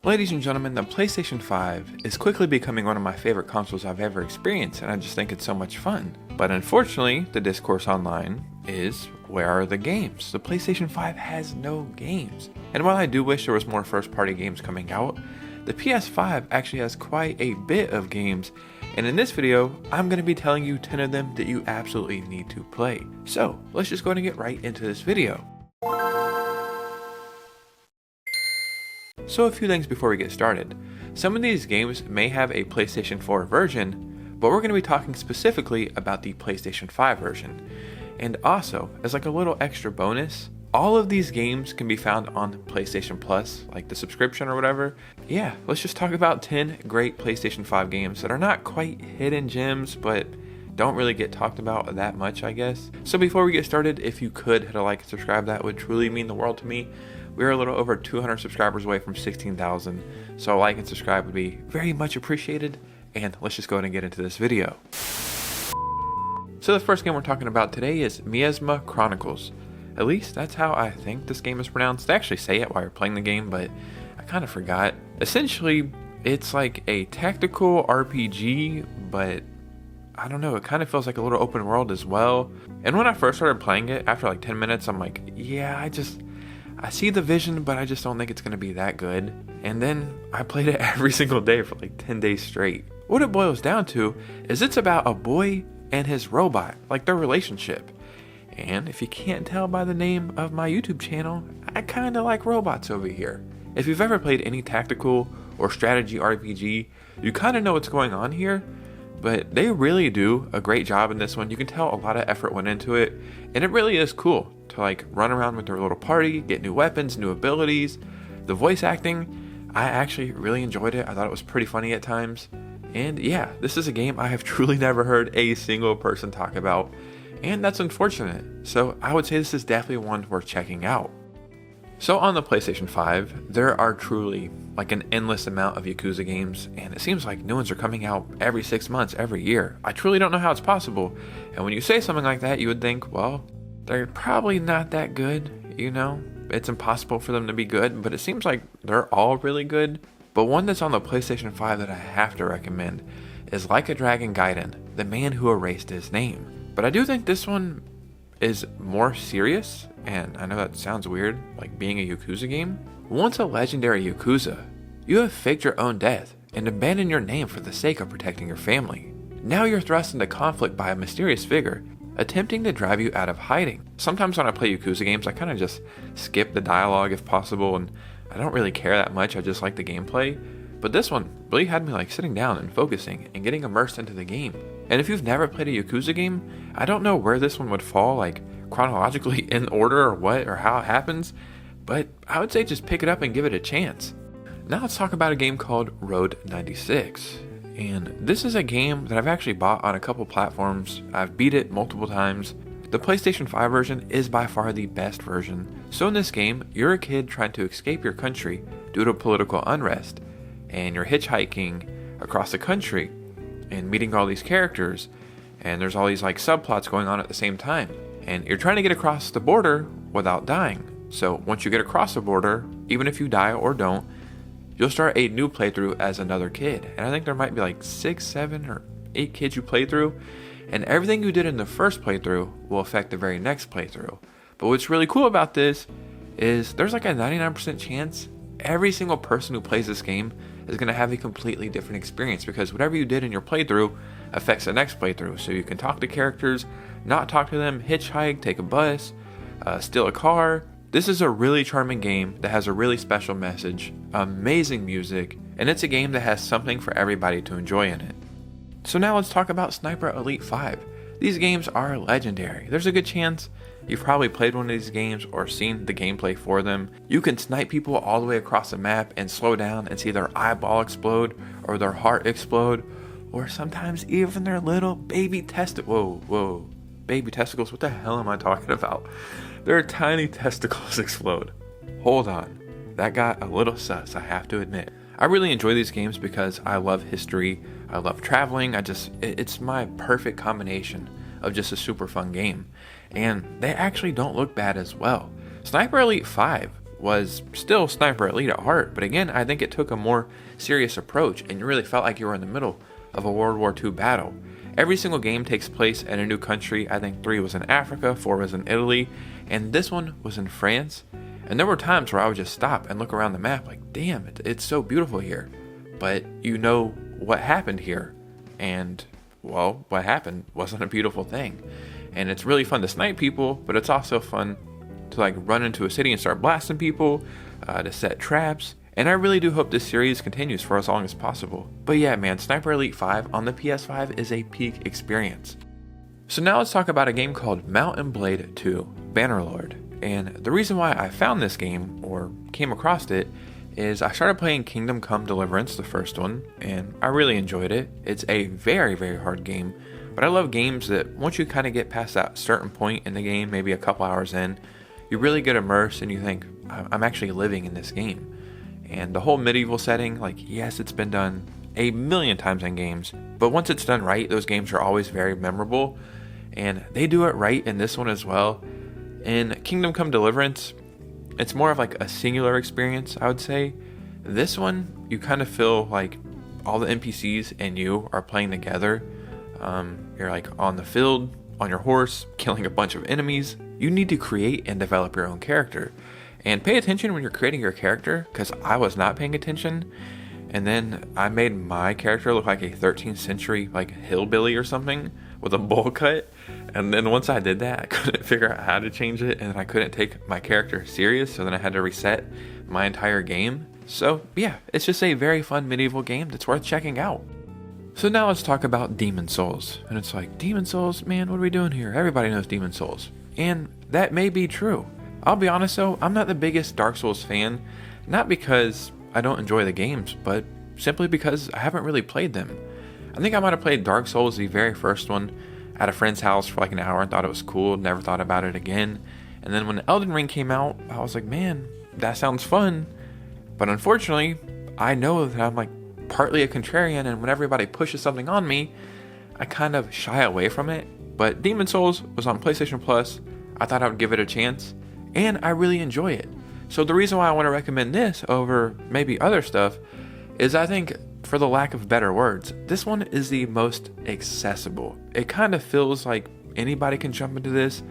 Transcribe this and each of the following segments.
Ladies and gentlemen, the PlayStation 5 is quickly becoming one of my favorite consoles I've ever experienced, and I just think it's so much fun. But unfortunately, the discourse online is, where are the games? The PlayStation 5 has no games. And while I do wish there was more first-party games coming out, the PS5 actually has quite a bit of games, and in this video, I'm going to be telling you 10 of them that you absolutely need to play. So, let's just go ahead and get right into this video. So a few things before we get started. Some of these games may have a PlayStation 4 version, but we're going to be talking specifically about the PlayStation 5 version. And also, as like a little extra bonus, all of these games can be found on PlayStation Plus, like the subscription or whatever. Yeah, let's just talk about 10 great PlayStation 5 games that are not quite hidden gems, but don't really get talked about that much, I guess. So before we get started, if you could hit a like and subscribe, that would truly mean the world to me. We're a little over 200 subscribers away from 16,000, so a like and subscribe would be very much appreciated. And let's just go ahead and get into this video. So the first game we're talking about today is Miasma Chronicles. At least that's how I think this game is pronounced. They actually say it while you're playing the game, but I kind of forgot. Essentially, it's like a tactical RPG, but I don't know, it kind of feels like a little open world as well. And when I first started playing it, after like 10 minutes, I'm like, yeah, I see the vision, but I just don't think it's going to be that good. And then I played it every single day for like 10 days straight. What it boils down to is it's about a boy and his robot, like their relationship. And if you can't tell by the name of my YouTube channel, I kind of like robots over here. If you've ever played any tactical or strategy RPG, you kind of know what's going on here. But they really do a great job in this one. You can tell a lot of effort went into it, and it really is cool to like run around with their little party, get new weapons, new abilities. The voice acting, I actually really enjoyed it. I thought it was pretty funny at times. And yeah, this is a game I have truly never heard a single person talk about, and that's unfortunate. So I would say this is definitely one worth checking out. So on the PlayStation 5, there are truly like an endless amount of Yakuza games, and it seems like new ones are coming out every 6 months, every year. I truly don't know how it's possible. And when you say something like that, you would think, well, they're probably not that good, you know? It's impossible for them to be good, but it seems like they're all really good. But one that's on the PlayStation 5 that I have to recommend is Like a Dragon Gaiden, The Man Who Erased His Name. But I do think this one is more serious, and I know that sounds weird, like being a Yakuza game. Once a legendary Yakuza, you have faked your own death and abandoned your name for the sake of protecting your family. Now you're thrust into conflict by a mysterious figure, attempting to drive you out of hiding. Sometimes when I play Yakuza games, I kind of just skip the dialogue if possible, and I don't really care that much, I just like the gameplay. But this one really had me like sitting down and focusing and getting immersed into the game. And if you've never played a Yakuza game, I don't know where this one would fall, like chronologically in order or what or how it happens, but I would say just pick it up and give it a chance. Now let's talk about a game called Road 96. And this is a game that I've actually bought on a couple platforms. I've beat it multiple times. The PlayStation 5 version is by far the best version. So in this game, you're a kid trying to escape your country due to political unrest, and you're hitchhiking across the country and meeting all these characters, and there's all these like subplots going on at the same time, and you're trying to get across the border without dying. So once you get across the border, even if you die or don't, you'll start a new playthrough as another kid. And I think there might be like 6, 7, or 8 kids you play through, and everything you did in the first playthrough will affect the very next playthrough. But what's really cool about this is there's like a 99% chance every single person who plays this game is going to have a completely different experience, because whatever you did in your playthrough affects the next playthrough. So you can talk to characters, not talk to them, hitchhike, take a bus, steal a car. This is a really charming game that has a really special message, amazing music, and it's a game that has something for everybody to enjoy in it. So now let's talk about Sniper Elite 5. These games are legendary. There's a good chance you've probably played one of these games or seen the gameplay for them. You can snipe people all the way across the map and slow down and see their eyeball explode or their heart explode, or sometimes even their little baby baby testicles. What the hell am I talking about? Their tiny testicles explode. Hold on. That got a little sus, I have to admit. I really enjoy these games because I love history, I love traveling, it's my perfect combination of just a super fun game. And they actually don't look bad as well. Sniper Elite 5 was still Sniper Elite at heart, but again, I think it took a more serious approach, and you really felt like you were in the middle of a World War II battle. Every single game takes place in a new country. I think 3 was in Africa, 4 was in Italy, and this one was in France. And there were times where I would just stop and look around the map like, damn, it's so beautiful here. But you know what happened here. And, well, what happened wasn't a beautiful thing. And it's really fun to snipe people, but it's also fun to like run into a city and start blasting people, to set traps. And I really do hope this series continues for as long as possible. But yeah, man, Sniper Elite 5 on the PS5 is a peak experience. So now let's talk about a game called Mount and Blade 2, Bannerlord. And the reason why I found this game, or came across it, is I started playing Kingdom Come Deliverance, the first one, and I really enjoyed it. It's a very, very hard game, but I love games that once you kind of get past that certain point in the game, maybe a couple hours in, you really get immersed and you think, I'm actually living in this game. And the whole medieval setting, like, yes, it's been done a million times in games, but once it's done right, those games are always very memorable, and they do it right in this one as well. In Kingdom Come Deliverance, it's more of like a singular experience, I would say. This one, you kind of feel like all the NPCs and you are playing together. You're like on the field, on your horse, killing a bunch of enemies. You need to create and develop your own character. And pay attention when you're creating your character, because I was not paying attention. And then I made my character look like a 13th century like hillbilly or something with a bowl cut. And then once I did that, I couldn't figure out how to change it, and I couldn't take my character serious, so then I had to reset my entire game. So yeah, it's just a very fun medieval game that's worth checking out. So now let's talk about Demon Souls. And it's like, Demon Souls, man, what are we doing here? Everybody knows Demon Souls. And that may be true. I'll be honest though, I'm not the biggest Dark Souls fan, not because I don't enjoy the games, but simply because I haven't really played them. I think I might have played Dark Souls, the very first one, at a friend's house for like an hour and thought it was cool, never thought about it again. And then when Elden Ring came out, I was like, man, that sounds fun. But unfortunately, I know that I'm like partly a contrarian, and when everybody pushes something on me, I kind of shy away from it. But Demon Souls was on PlayStation Plus. I thought I would give it a chance, and I really enjoy it. So the reason why I want to recommend this over maybe other stuff is I think, for the lack of better words, this one is the most accessible. It kind of feels like anybody can jump into this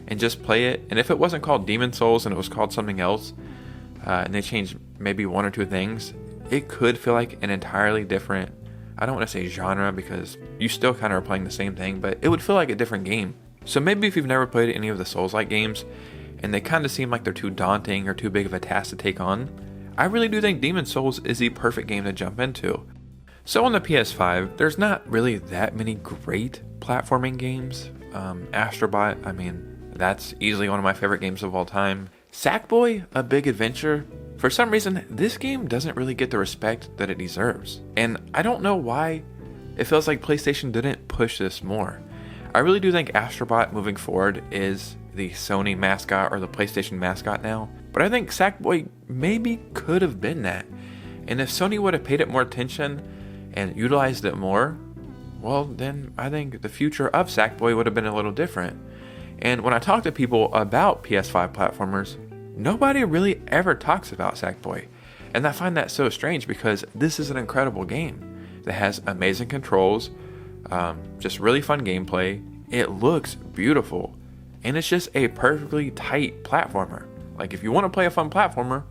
and just play it. And if it wasn't called Demon Souls and it was called something else, and they changed maybe one or two things, it could feel like an entirely different, I don't want to say genre because you still kind of are playing the same thing, but it would feel like a different game. So maybe if you've never played any of the Souls-like games and they kind of seem like they're too daunting or too big of a task to take on, I really do think Demon Souls is the perfect game to jump into. So on the PS5, there's not really that many great platforming games. Astrobot, I mean, that's easily one of my favorite games of all time. Sackboy, A Big Adventure. For some reason, this game doesn't really get the respect that it deserves. And I don't know why. It feels like PlayStation didn't push this more. I really do think Astrobot moving forward is the Sony mascot or the PlayStation mascot now. But I think Sackboy maybe could have been that. And if Sony would have paid it more attention and utilized it more, well, then I think the future of Sackboy would have been a little different. And when I talk to people about PS5 platformers, nobody really ever talks about Sackboy. And I find that so strange because this is an incredible game that has amazing controls, just really fun gameplay. It looks beautiful, and it's just a perfectly tight platformer. Like, if you want to play a fun platformer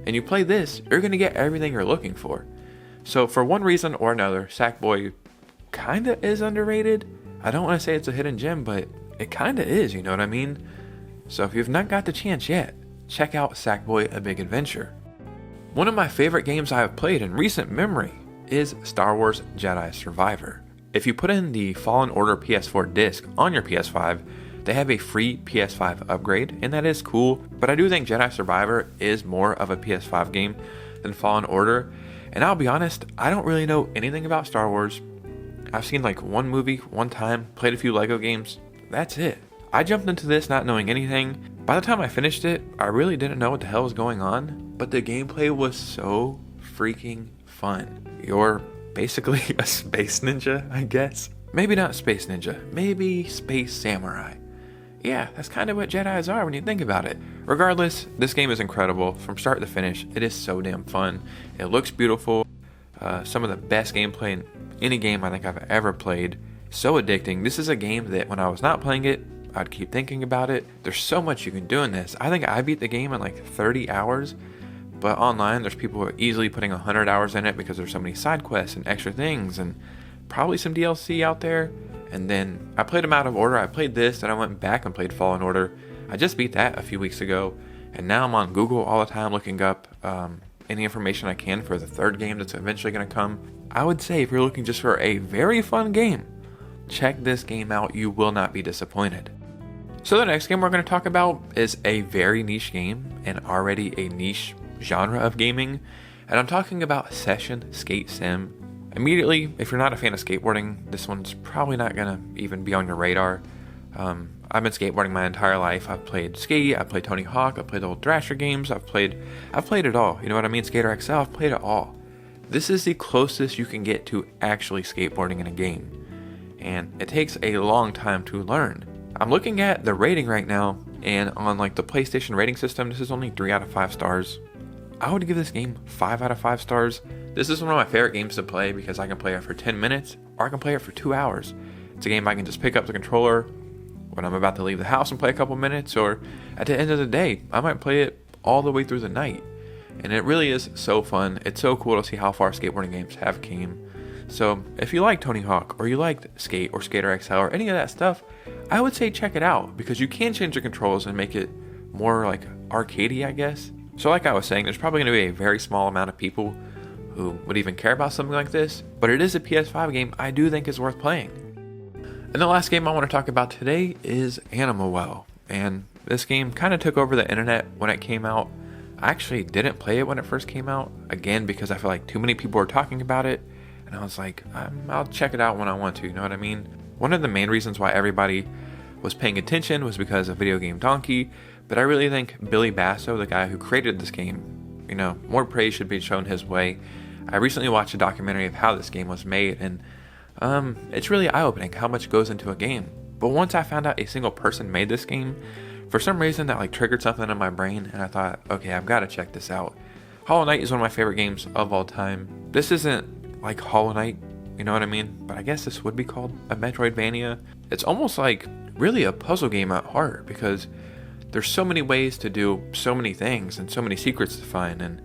and you play this, you're going to get everything you're looking for. So for one reason or another, Sackboy kind of is underrated. I don't want to say it's a hidden gem, but it kind of is, you know what I mean? So if you've not got the chance yet, check out Sackboy: A Big Adventure. One of my favorite games I have played in recent memory is Star Wars Jedi Survivor. If you put in the Fallen Order PS4 disc on your PS5, they have a free PS5 upgrade, and that is cool, but I do think Jedi Survivor is more of a PS5 game than Fallen Order. And I'll be honest, I don't really know anything about Star Wars. I've seen like one movie, one time, played a few Lego games. That's it. I jumped into this not knowing anything. By the time I finished it, I really didn't know what the hell was going on, but the gameplay was so freaking fun. You're basically a space ninja, I guess. Maybe not space ninja, maybe space samurai. Yeah, that's kind of what Jedis are when you think about it. Regardless, this game is incredible from start to finish. It is so damn fun. It looks beautiful. Some of the best gameplay in any game I think I've ever played. So addicting. This is a game that when I was not playing it, I'd keep thinking about it. There's so much you can do in this. I think I beat the game in like 30 hours. But online, there's people who are easily putting 100 hours in it because there's so many side quests and extra things and probably some DLC out there. And then I played them out of order. I played this, then I went back and played Fallen Order. I just beat that a few weeks ago, and now I'm on Google all the time looking up any information I can for the third game that's eventually going to come. I would say if you're looking just for a very fun game, check this game out. You will not be disappointed. So the next game we're going to talk about is a very niche game and already a niche genre of gaming, and I'm talking about Session Skate Sim. Immediately, if you're not a fan of skateboarding, this one's probably not gonna even be on your radar. I've been skateboarding my entire life. I've played Skate, I've played Tony Hawk, I've played the old Thrasher games, I've played it all. You know what I mean? Skater XL, I've played it all. This is the closest you can get to actually skateboarding in a game, and it takes a long time to learn. I'm looking at the rating right now, and on like the PlayStation rating system, this is only 3 out of 5 stars. I would give this game 5 out of 5 stars. This is one of my favorite games to play because I can play it for 10 minutes or I can play it for 2 hours. It's a game I can just pick up the controller when I'm about to leave the house and play a couple minutes, or at the end of the day, I might play it all the way through the night. And it really is so fun. It's so cool to see how far skateboarding games have came. So if you like Tony Hawk or you like Skate or Skater XL or any of that stuff, I would say check it out because you can change the controls and make it more like arcadey, I guess. So like I was saying, there's probably going to be a very small amount of people who would even care about something like this, but it is a PS5 game I do think is worth playing. And the last game I want to talk about today is Animal Well, and this game kind of took over the internet when it came out. I actually didn't play it when it first came out, again because I feel like too many people were talking about it, and I was like, I'll check it out when I want to, you know what I mean? One of the main reasons why everybody was paying attention was because of Video Game Donkey, but I really think Billy Basso, the guy who created this game, you know, more praise should be shown his way. I recently watched a documentary of how this game was made, and it's really eye-opening how much goes into a game. But once I found out a single person made this game, for some reason that like triggered something in my brain, and I thought, okay, I've got to check this out. Hollow Knight is one of my favorite games of all time. This isn't like Hollow Knight, you know what I mean? But I guess this would be called a Metroidvania. It's almost like really a puzzle game at heart because there's so many ways to do so many things and so many secrets to find, and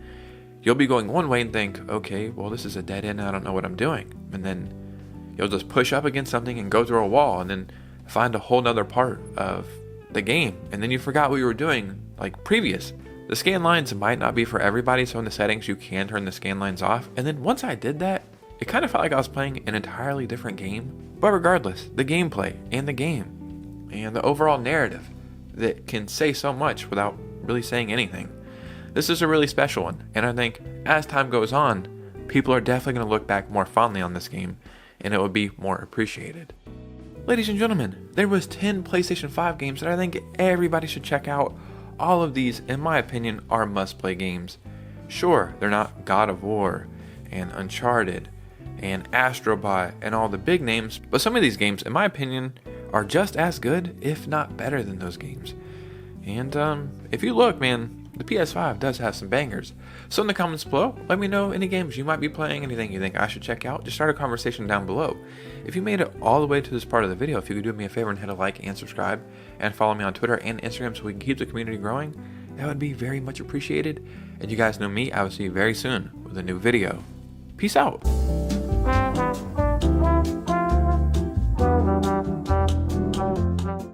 you'll be going one way and think, okay, well this is a dead end, I don't know what I'm doing. And then you'll just push up against something and go through a wall and then find a whole nother part of the game. And then you forgot what you were doing like previous. The scan lines might not be for everybody, so in the settings you can turn the scan lines off. And then once I did that, it kind of felt like I was playing an entirely different game. But regardless, the gameplay and the game and the overall narrative that can say so much without really saying anything. This is a really special one, and I think as time goes on, people are definitely going to look back more fondly on this game, and it will be more appreciated. Ladies and gentlemen, there was 10 PlayStation 5 games that I think everybody should check out. All of these, in my opinion, are must-play games. Sure, they're not God of War, and Uncharted, and Astrobot, and all the big names, but some of these games, in my opinion, are just as good, if not better than those games. And if you look, man, the PS5 does have some bangers. So in the comments below, let me know any games you might be playing, anything you think I should check out. Just start a conversation down below. If you made it all the way to this part of the video, if you could do me a favor and hit a like and subscribe, and follow me on Twitter and Instagram so we can keep the community growing, that would be very much appreciated. And you guys know me, I will see you very soon with a new video. Peace out.